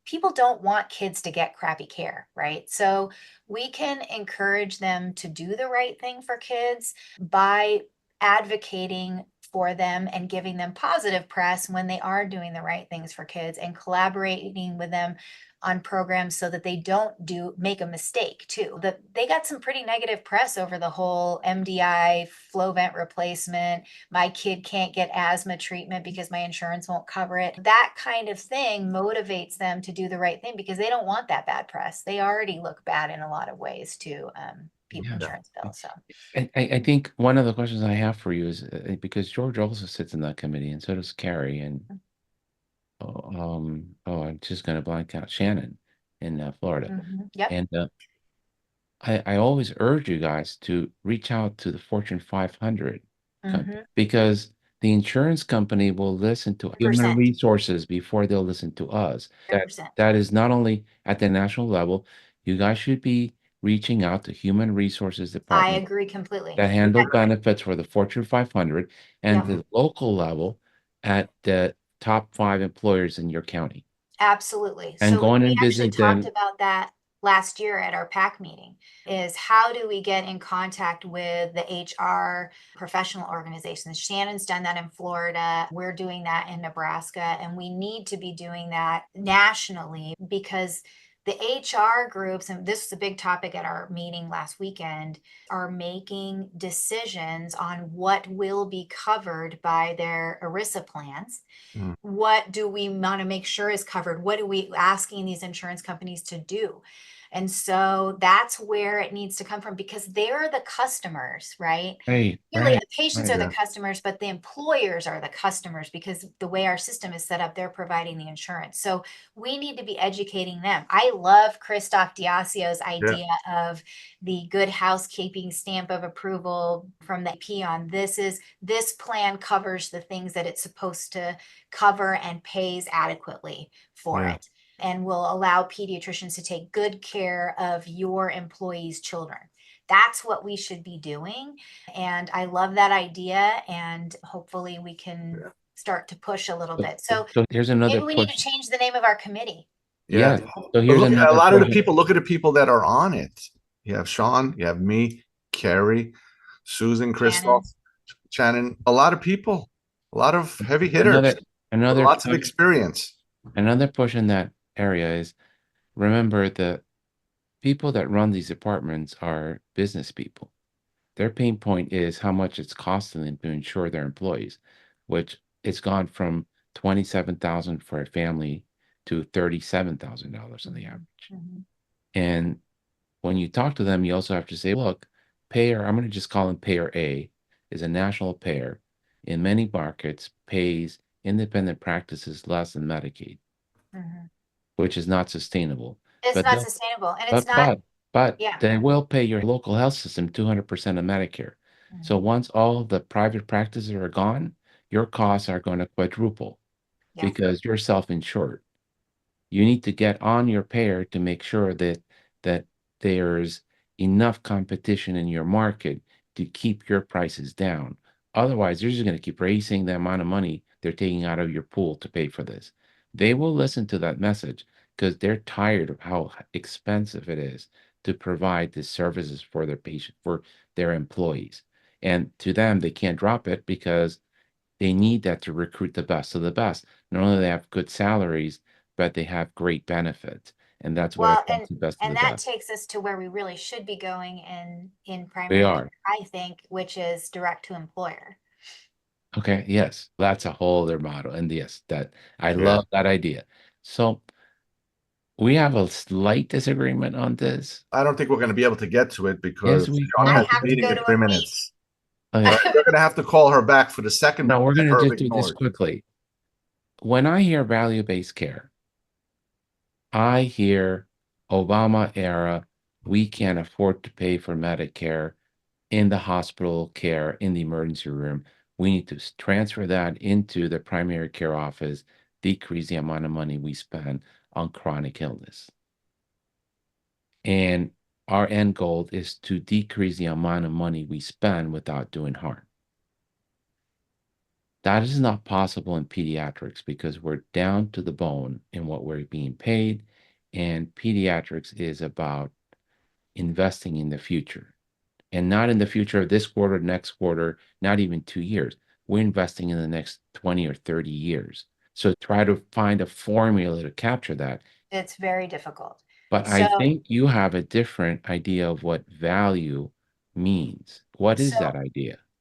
people don't want kids to get crappy care, right? So we can encourage them to do the right thing for kids by advocating for them and giving them positive press when they are doing the right things for kids and collaborating with them on programs so that they don't make a mistake too. They got some pretty negative press over the whole MDI flow vent replacement. My kid can't get asthma treatment because my insurance won't cover it. That kind of thing motivates them to do the right thing because they don't want that bad press. They already look bad in a lot of ways to people Yeah. insurance bills. So I think one of the questions I have for you is because George also sits in that committee, and so does Carrie, and I'm just gonna blank out Shannon in Florida, yep. and I always urge you guys to reach out to the Fortune 500 company because the insurance company will listen to human 100%. resources before they'll listen to us. That 100%. that is not only at the national level. You guys should be reaching out to human resources I department agree completely. that handle benefits for the Fortune 500 and Yep. the local level at the top 5 employers in your county Absolutely. and So go in we and actually visit talked them. about that last year at our PAC meeting is how do we get in contact with the HR professional organizations? Shannon's done that in Florida. We're doing that in Nebraska, and we need to be doing that nationally because the HR groups, and this was a big topic at our meeting last weekend, are making decisions on what will be covered by their ERISA plans. Mm. What do we want to make sure is covered? What are we asking these insurance companies to do? And so that's where it needs to come from because they're the customers, right? Right, Really, right, the patients right. are the Yeah. customers, but the employers are the customers because the way our system is set up, they're providing the insurance. So we need to be educating them. I love Christoph Diasio's Yeah. idea of the good housekeeping stamp of approval from the P on this plan covers the things that it's supposed to cover and pays adequately for Yeah. it and will allow pediatricians to take good care of your employees' children. That's what we should be doing. And I love that idea. And hopefully we can Yeah. start to push a little So, bit. So so here's another maybe we need to push. change the name of our committee. Yeah. Yes. So But here's look, a another lot of the push. people, look at the people that are on it. You have Sean, you have me, Carrie, Susan, Shannon. Christoph, Shannon, a lot of people, a lot of heavy hitters Another with another lots of push. experience. Another push in that area is remember the people that run these departments are business people. Their pain point is how much it's costing them to insure their employees, which it's gone from 27,000 for a family to $37,000 on the average. Mhm. And when you talk to them, you also have to say, look, payer, I'm going to just call him payer A, is a national payer. In many markets, pays independent practices less than Medicaid, Mhm. which is not sustainable. It's But not they'll sustainable. And it's but not, but but yeah. they will pay your local health system 200% of Medicare. So Mhm. once all the private practices are gone, your costs are going to quadruple Yeah. because you're self-insured. You need to get on your payer to make sure that there's enough competition in your market to keep your prices down. Otherwise, they're just going to keep raising the amount of money they're taking out of your pool to pay for this. They will listen to that message because they're tired of how expensive it is to provide these services for their patient, for their employees. And to them, they can't drop it because they need that to recruit the best of the best. Not only they have good salaries, but they have great benefits, and that's what Well, attracts the best of and the that best. takes us to where we really should be going in They primary care, are. I think, which is direct to employer. Okay, yes, that's a whole other model. And yes, that I Yeah. love that idea. So we have a slight disagreement on this. I don't think we're going to be able to get to it because Yes, we Sean I has no, a have to meeting go in to a 3 minutes. okay. So you're going to have to call her back for the second No, point we're that gonna Herb just do this ignored. quickly. When I hear value-based care, I hear Obama era, we can't afford to pay for Medicare in the hospital care, in the emergency room. We need to transfer that into the primary care office, decrease the amount of money we spend on chronic illness. And our end goal is to decrease the amount of money we spend without doing harm. That is not possible in pediatrics because we're down to the bone in what we're being paid, and pediatrics is about investing in the future, and not in the future of this quarter, next quarter, not even 2 years. We're investing in the next 20 or 30 years. So try to find a formula to capture that. It's very difficult. But I So, think you have a different idea of what value means. What is so that idea?